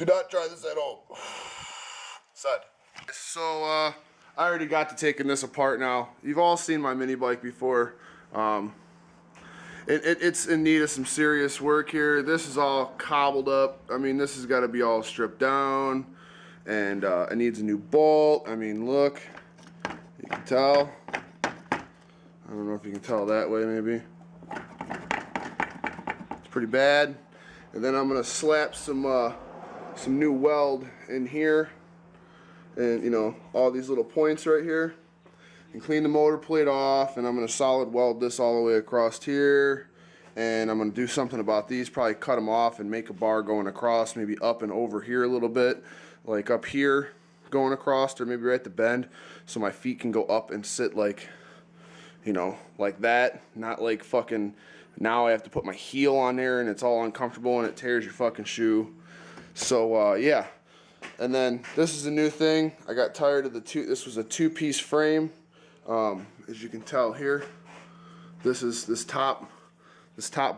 Do not try this at home. Son. So, I already got to taking this apart now. You've all seen my mini bike before. It's in need of some serious work here. This is all cobbled up. I mean, this has got to be all stripped down. And it needs a new bolt. I mean, look. You can tell. I don't know if you can tell that way, maybe. It's pretty bad. And then I'm going to slap some new weld in here. And, you know, all these little points right here. And clean the motor plate off. And I'm going to solid weld this all the way across here. And I'm going to do something about these. Probably cut them off and make a bar going across. Maybe up and over here a little bit. Like up here going across. Or maybe right at the bend. So my feet can go up and sit like, you know, like that. Not like fucking, now I have to put my heel on there and it's all uncomfortable and it tears your fucking shoe. So, yeah. And then this is a new thing. I got tired of this was a two-piece frame. As you can tell here, this top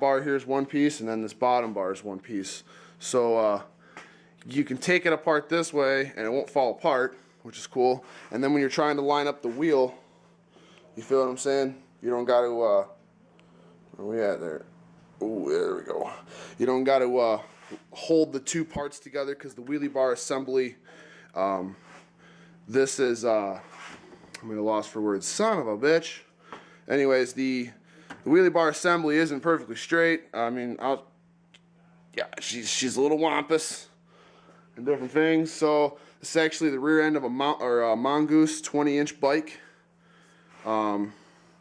bar here is one piece, and then this bottom bar is one piece. So you can take it apart this way, and it won't fall apart, which is cool. And then when you're trying to line up the wheel, you feel what I'm saying? You don't got to. Where are we at there? Oh, there we go. You don't got to hold the two parts together because the wheelie bar assembly. This is. I'm at a loss for words. Son of a bitch. Anyways, the wheelie bar assembly isn't perfectly straight. I mean, yeah, she's a little wampus and different things. So this is actually the rear end of a Mongoose 20-inch bike.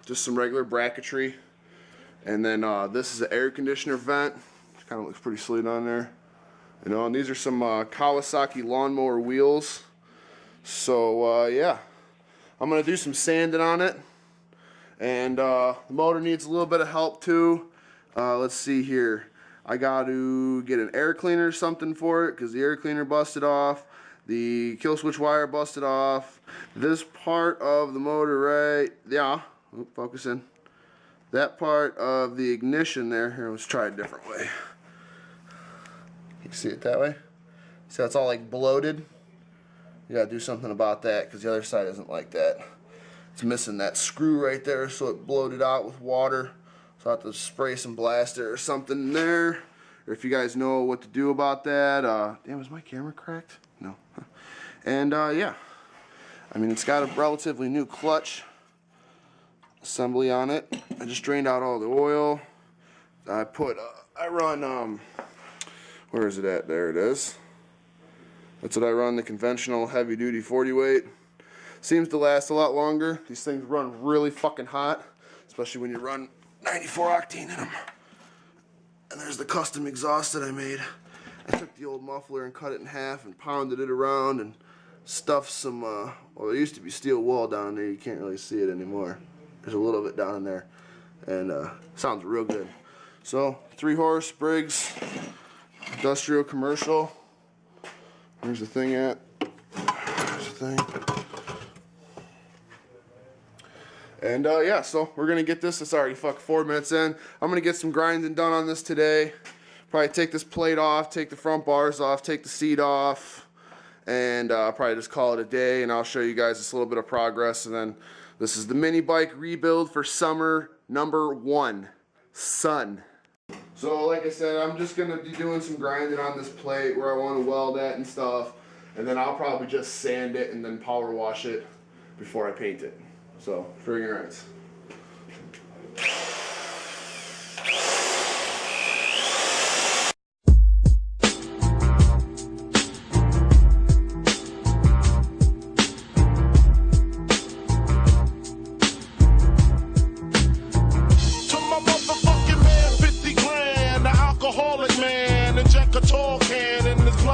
Just some regular bracketry, and then this is an air conditioner vent. It kind of looks pretty sweet on there. You know, and these are some Kawasaki lawnmower wheels. So yeah. I'm going to do some sanding on it, and the motor needs a little bit of help too. Let's see here. I got to get an air cleaner or something for it because the air cleaner busted off. The kill switch wire busted off. This part of the motor right, yeah, focus in. That part of the ignition there, here, let's try it a different way. You can see it that way? See how it's all like bloated? You gotta do something about that because the other side isn't like that. It's missing that screw right there, so it bloated out with water. So I have to spray some blaster or something in there. Or if you guys know what to do about that. Damn, is my camera cracked? No. And yeah, I mean, it's got a relatively new clutch assembly on it. I just drained out all the oil. I run, where is it at? There it is. That's what I run, the conventional heavy duty 40 weight. Seems to last a lot longer. These things run really fucking hot, especially when you run 94 octane in them. And there's the custom exhaust that I made. I took the old muffler and cut it in half and pounded it around and stuffed some, well, there used to be steel wool down there. You can't really see it anymore. There's a little bit down in there. And sounds real good. So, 3-horse Briggs, industrial commercial. Where's the thing at? There's the thing. And yeah, so we're gonna get this. It's already 4 minutes in. I'm gonna get some grinding done on this today. Probably take this plate off, take the front bars off, take the seat off, and probably just call it a day. And I'll show you guys this little bit of progress. And then this is the mini bike rebuild for summer #1, Sun. So like I said, I'm just going to be doing some grinding on this plate where I want to weld at and stuff. And then I'll probably just sand it and then power wash it before I paint it. So, for ignorance.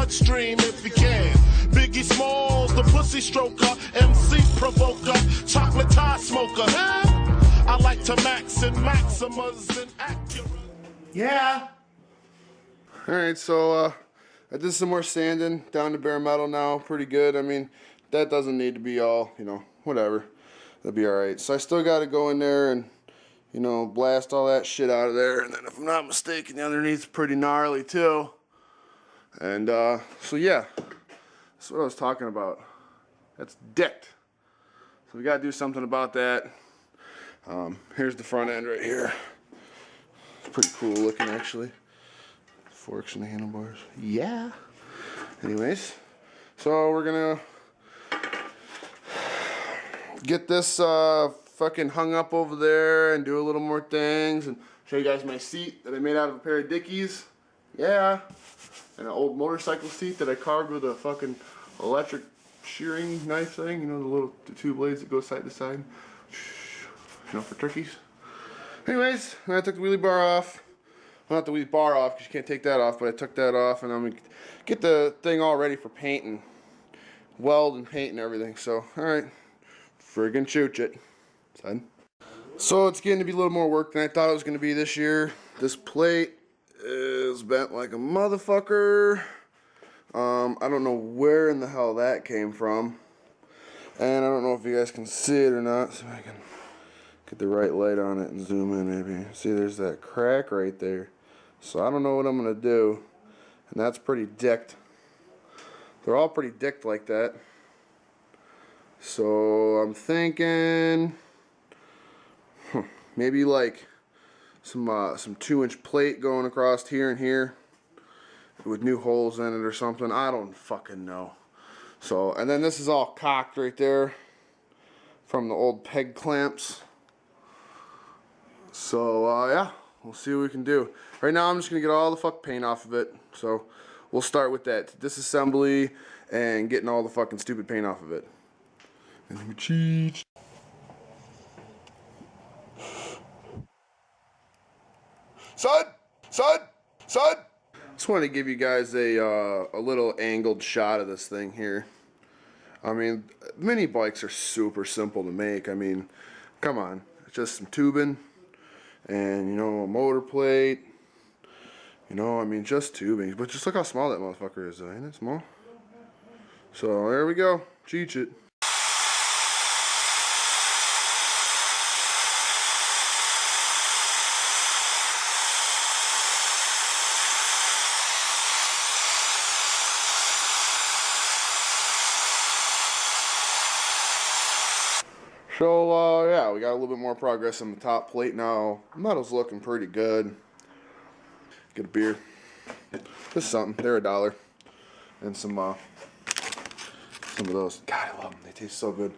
Stream if you can. Biggie Smalls, the pussy stroker, MC provoker, chocolate tie smoker. Huh? I like to max and maximas and accurate. Yeah. Alright, so I did some more sanding down to bare metal now. Pretty good. I mean, that doesn't need to be all, you know, whatever. That'll be alright. So I still got to go in there and, you know, blast all that shit out of there. And then if I'm not mistaken, the underneath's pretty gnarly too. And so yeah, that's what I was talking about. That's decked. So we gotta do something about that. Here's the front end right here. It's pretty cool looking actually. Forks and the handlebars. Yeah. Anyways, so we're gonna get this fucking hung up over there and do a little more things and show you guys my seat that I made out of a pair of Dickies. Yeah. And an old motorcycle seat that I carved with a fucking electric shearing knife thing. You know, the two blades that go side to side. You know, for turkeys. Anyways, I took the wheelie bar off. Well, not the wheelie bar off because you can't take that off, but I took that off and I'm gonna get the thing all ready for painting. Weld and paint and everything. So, alright. Friggin' chooch it, son. So it's getting to be a little more work than I thought it was gonna be this year. This plate is bent like a motherfucker. I don't know where in the hell that came from. And I don't know if you guys can see it or not. See if I can get the right light on it and zoom in maybe. See, there's that crack right there. So I don't know what I'm gonna do. And that's pretty dicked. They're all pretty dicked like that. So I'm thinking maybe like some 2-inch plate going across here and here with new holes in it or something. I don't fucking know. So, and then this is all cocked right there from the old peg clamps. So yeah, we'll see what we can do. Right now I'm just gonna get all the fuck paint off of it. So we'll start with that disassembly and getting all the fucking stupid paint off of it. And we cheat. Son! Just wanted to give you guys a little angled shot of this thing here. I mean, mini bikes are super simple to make. I mean, come on, it's just some tubing and, you know, a motor plate. You know, I mean, just tubing. But just look how small that motherfucker is, though. Ain't it small? So there we go. Cheat it. So, yeah, we got a little bit more progress on the top plate now. Metal's looking pretty good. Get a beer. This is something. They're $1. And some of those. God, I love them. They taste so good.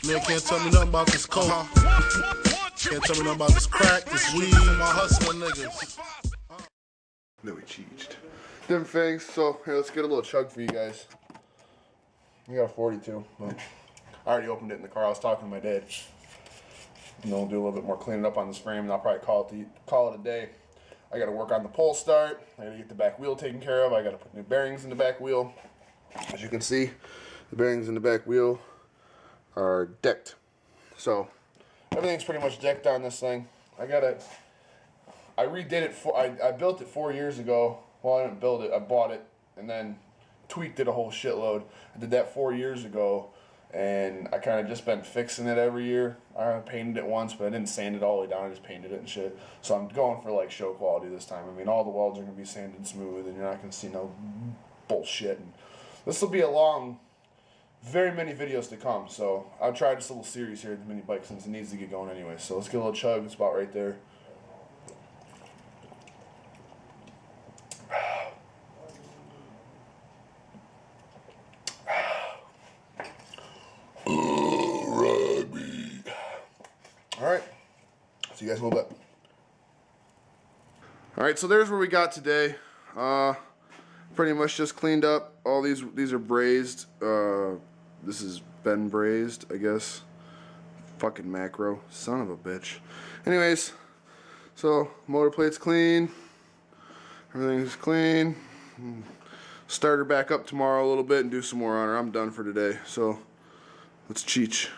Man can't tell me nothing about this coke. Can't tell me nothing about this crack, this weed, my hustling niggas. No, we cheated. Different things. So here, let's get a little chug for you guys. You got a 42. Well, I already opened it in the car. I was talking to my dad. And then we'll do a little bit more cleaning up on this frame, and I'll probably call it a day. I got to work on the pull start. I got to get the back wheel taken care of. I got to put new bearings in the back wheel. As you can see, the bearings in the back wheel are decked. So everything's pretty much decked on this thing. I redid it. I built it 4 years ago. Well, I didn't build it. I bought it and then tweaked it a whole shitload. I did that 4 years ago, and I kind of just been fixing it every year. I painted it once, but I didn't sand it all the way down. I just painted it and shit. So I'm going for like show quality this time. I mean, all the welds are gonna be sanded smooth, and you're not gonna see no bullshit. And this will be a long, very many videos to come. So I'll try this little series here at the mini bike since it needs to get going anyway. So let's get a little chug. It's about right there. Alright, see you guys in a little bit. Alright, so there's where we got today. Pretty much just cleaned up. All these are brazed. This has been brazed, I guess. Fucking macro. Son of a bitch. Anyways, so motor plate's clean. Everything's clean. Start her back up tomorrow a little bit and do some more on her. I'm done for today. So let's cheech.